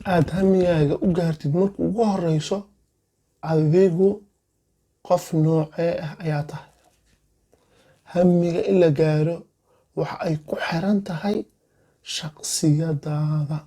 aad hamigaaga u gaartid marka ugu horeyso adigu qof noocee ah ayaa tahay. Hamiga in la gaaro waxa ay ku xiran tahay shakhsiyadaada.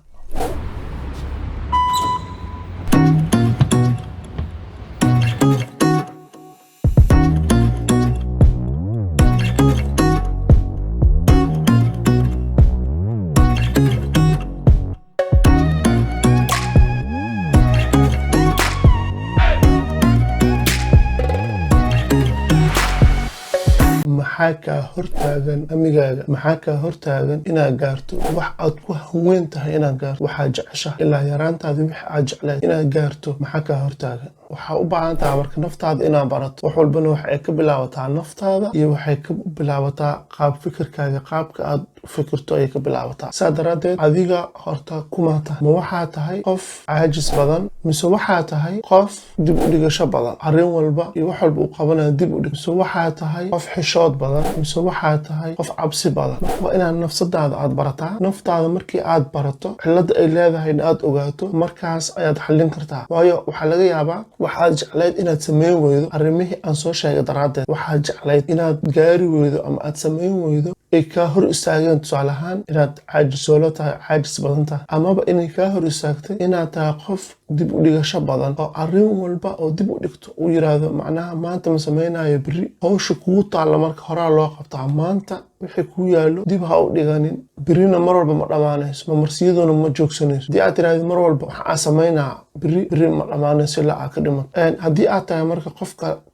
maxaa kaa hortaagan hamigaaga? maxaa kaa hortaagan inaad gaarto wax aad ku haweyn tahay inaad gaarto? waxaad jeceshahay ilaa yaraantaadii wixii aad jecleed inaad gaarto maxaa kaa hortaagan? waxaa u baahan tahay marka naftaada inaad barato. wax walbana waxay ka bilaabataa naftaada iyo waxay ka bilaabataa qaab fikirkaaga. qaabka aad u fikirto ayay ka bilaabataa. saa daraaddeed adiga horta kuma tahay? ma waxaa tahay qof caajis badan mise waxaa tahay qof dib u dhigasho badan? arrin walba iyo wax walba uu qabanaya dib u dhig. mise waxaa tahay qof xishood badan mise waxaa tahay qof cabsi badan? waa inaad nafsadaada aad barataa. naftaada markii aad barato cilada ay leedahayna aad ogaato, markaas ayaad xallin kartaa. waayo waxaa laga yaabaa waxaad jeclayd inaad samayn weydo arrimihii aan soo sheegay daraaddeed. waxaad jeclayd inaad gaari weydo ama aad samayn weydo ay kaa hor istaageen. tusaale ahaan inaad caajisoolo tahay, caajis badan tahay, amaba inay kaa hor istaagtay inaad tahay qof dib u dhigasho badan oo arrin walba oo dib u dhigto uu yiraahdo macnaha maanta ma samaynayo berri. hawsha kugu taalla marka horaa loo qabtaa. maanta wixii kuu yaallo dib ha u dhiganin. berrina mar walba ma dhammaanayso, mamarsiyaduna ma joogsanayso. haddii aad tiraahdo mar walba waxaa samaynaa berri ma dhammaanayso ilaa aad ka dhimato. haddii aad tahay marka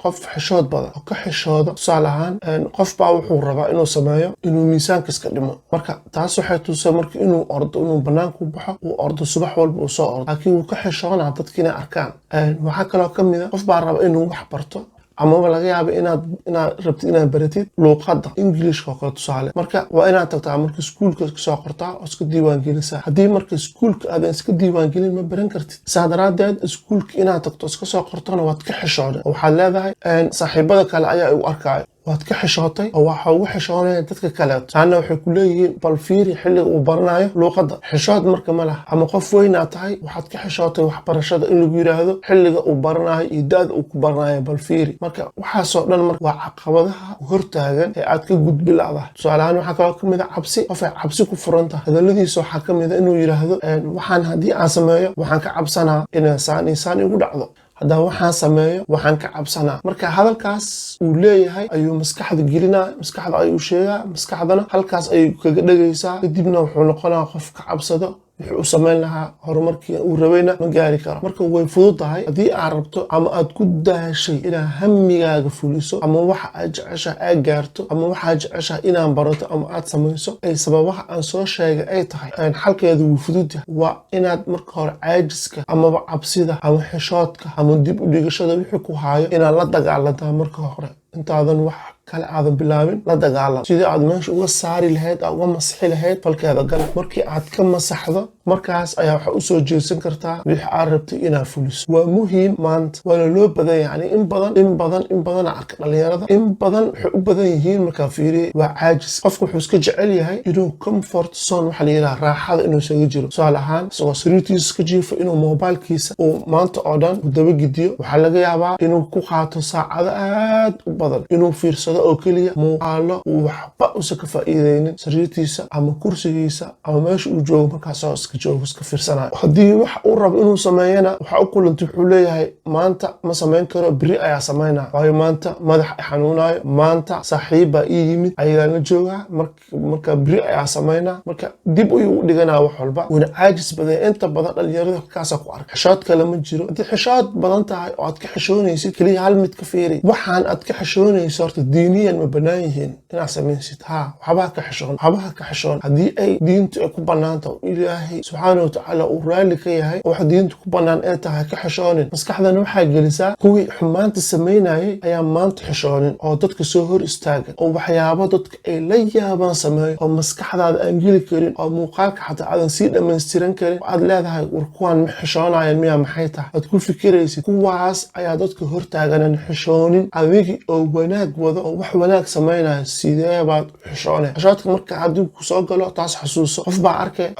qof xishood badan oo ka xishooda, tusaale ahaan qof baa wuxuu rabaa inuu sameeyo inuu miisaanka iska dhimo. marka taas waxay tusay marka inuu ordo, inuu banaanku baxo, uu ordo subax walba uu soo ordo, laakiin wuu ka xishoonaa dadka inay arkaan. waxaa kaloo ka mid a qof baa raba inuu wax barto, amaba laga yaaba inaad rabtid inaad baratid luuqadda ingiliishka oo kale tusaale. marka waa inaad tagtaa marka iskuulka kasoo qortaa oo iska diiwaangelisaa. haddii marka iskuulka aadan iska diiwaangelin ma baran kartid. saa daraaddeed iskuulka inaad tagto iska soo qortona waad ka xishoonay oo waxaad leedahay saaxiibada kale ayaa igu arkaayo. waad ka xishootay oo waxa ugu xishoonaya dadka kaleeto. taana waxay ku leeyihiin bal fiiri xilliga uu baranayo luuqadda. xishood marka ma laha. ama qof weynaad tahay waxaad ka xishootay waxbarashada in lagu yiraahdo xilliga uu baranayo iyo da-da uu ku baranayo bal fiiri. marka waxaasoo dhan marka waa caqabadaha hortaagan ee aad ka gudbi la'dahay. tusaale ahaan waxaa kaloo ka mid a cabsi. qof ay cabsi ku furan tahay, hadalladiisa waxaa ka mid a inuu yiraahdo waxaan haddii aan sameeyo waxaan ka cabsanaa inay saan igu dhacdo. haddaan waxaan sameeyo waxaan ka cabsanaa. marka hadalkaas uu leeyahay ayuu maskaxda gelinaa, maskaxda ayuu sheegaa, maskaxdana halkaas ayay kaga dhegaysaa. kadibna wuxuu noqonaa qof ka cabsado wuxuu u samayn lahaa horumarkii uu rabayna ma gaari karo. marka way fudud tahay haddii aad rabto ama aad ku daashay inaad hamigaaga fuliso, ama waxa aad jeceshahay aad gaarto, ama waxaad jeceshahay inaad barato ama aad samayso ay sababaha aan soo sheegay ay tahay, xalkeedu wuu fudud yahay. waa inaad marka hore caajiska amaba cabsida ama xishoodka ama dib u dhigashada wixii ku haayo inaad la dagaalantaa marka hore intaadan wax kale aadan bilaabin. la dagaalan sidii aad meesha uga saari lahayd, aad uga masixi lahayd falkeeda gal. markii aad ka masaxdo markaas ayaa waxaa usoo jeedsan kartaa wixii aad rabtay inaad fuliso. waa muhiim maanta, waana loo badan yahay. in badan arka dhalinyarada in badan waxay u badan yihiin markaa fiiriye waa caajis. qofka wuxuu iska jecel yahay inuu comfort zone waxa la yidhaha raaxada inuu isaga jiro. tusaale ahaan isagoo sariirtiisa iska jiifo inuu mobilkiisa uu maanta oo dhan u dabagidiyo. waxaa laga yaabaa inuu ku qaato saacado aad u badan inuu fiirsado oo keliya muuqaalo uu waxba usa ka faa'iideynin sariirtiisa ama kursigiisa ama meesha uu joogo markaasoo iska joogo iska fiirsanayo. haddii wax uu rabo inuu sameeyana waxa u kulantay wuxuu leeyahay maanta ma samayn karo, berri ayaa samaynaa. waayo maanta madax ay xanuunayo, maanta saaxiib baa ii yimid ayagaan la joogaa, marka berri ayaa samaynaa. marka dib ayuu u dhiganaa wax walba, wuuna caajis badan. inta badan dhalinyarada halkaasaa ku arka. xishood kale ma jiro. haddii xishood badan tahay oo aad ka xishoonaysid keliya hal mid ka fiiri. waxaan aad ka xishoonayso horta diiniyan ma bannaan yihiin inaad samaysid? waxbaha ka xishoon. haddii ay diintu ay ku bannaanta ilaahay subxaana watacaala uu raalli ka yahay oo wax diintu ku bannaan ee tahay ka xishoonin. maskaxdana waxaa gelisaa kuwii xumaanta samaynayay ayaa maanta xishoonin oo dadka soo hor istaagan oo waxyaabo dadka ay la yaabaan sameeyo oo maskaxdaada aan geli karin oo muuqaalka xataa aadan sii dhammaystiran karin. aad leedahay war kuwaan ma xishoonayan miyaa maxay tahay? aad ku fikiraysid kuwaas ayaa dadka hortaaganan xishoonin. adigi oo wanaag wado oo wax wanaag samaynayo sidee baad u xishoonay. xishoodka marka haddii ku soo galo taas xasuuso. qof baa arkay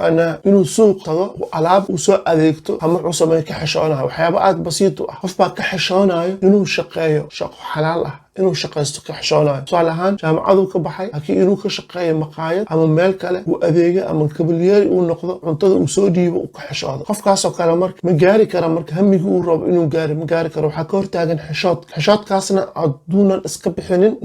inuu suuq tago alaab uu soo adeegto ama wuxuu sameeyo ka xishoonayo waxyaabo aad basiit u ah. qof baa ka xishoonayo inuu shaqeeyo shaqo xalaal ah, inuu shaqaysto ka xishoonayo. tusaale ahaan jaamacaduu ka baxay laakiin inuu ka shaqeeyo maqaayad ama meel kale uu adeega ama kabalyeeri uu noqdo cuntada uu soo dhiibo uu ka xishoodo. qofkaasoo kale marka ma gaari kara marka hamigii uu rabo inuu ma gaari karo. waxaa ka hortaagan xishoodka. xishoodkaasna hadduunan iska bixinin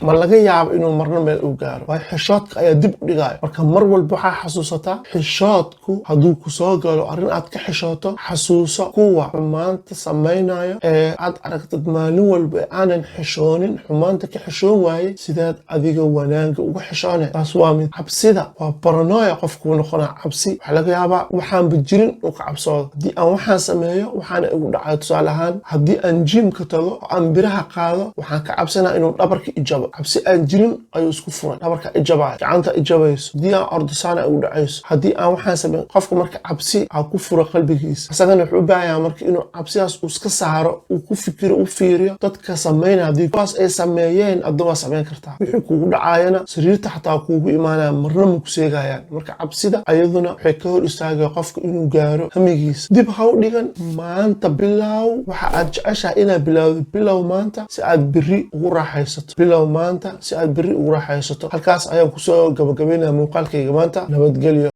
ma laga yaabo inuu marna meel u gaaro. waayo xishoodka ayaa dib u dhigaayo. marka mar walba waxaa xasuusataa xishoodku hadduu ku soo galo arrin aad ka xishooto, xasuuso kuwa xumaanta samaynayo ee aad aragtid maalin walba aanan xishoonin, xumaanta ka xishoon waaye, sidaad adiga wanaaga uga xishoonay. taas waa mid. cabsida waa paranoia qofkuu noqonaa. cabsi waxaa laga yaabaa waxaanba jirin uu ka cabsoodo. haddii aan waxaan sameeyo waxaana igu dhacayo. tusaale ahaan haddii aan jiimka tago oo aan biraha qaado waxaan ka cabsanaa inuu dhabarka ijabo. cabsi aan jirin ayuu isku furay, dhabarka ijabaayo, gacanta ijabayso, haddii aan ordasaana ugu dhacayso, haddii aan waxaan sameyn. qofka marka cabsi aa ku fura qalbigiisa, isagana wuxuu u baahanyaa marka inuu cabsidaas uu iska saaro, uu ku fikiro, u fiiriyo dadka sameynaya. haddii kuwaas ay sameeyeen adna waa sameyn kartaa. wixii kugu dhacaayana sariirta xataa kuugu imaanaya, marna ma ku seegayaan. marka cabsida ayaduna waxay ka hor istaagaya qofka inuu gaaro hamigiisa. dib ha u dhigan, maanta bilow waxa aad jeceshahay inaad bilowdo. bilow maanta si aad beri ugu raaxaysato. bilow maanta si aad beri ugu raaxaysato. halkaas ayaan kusoo gabagabeynaya muuqaalkayga maanta. nabadgelyo.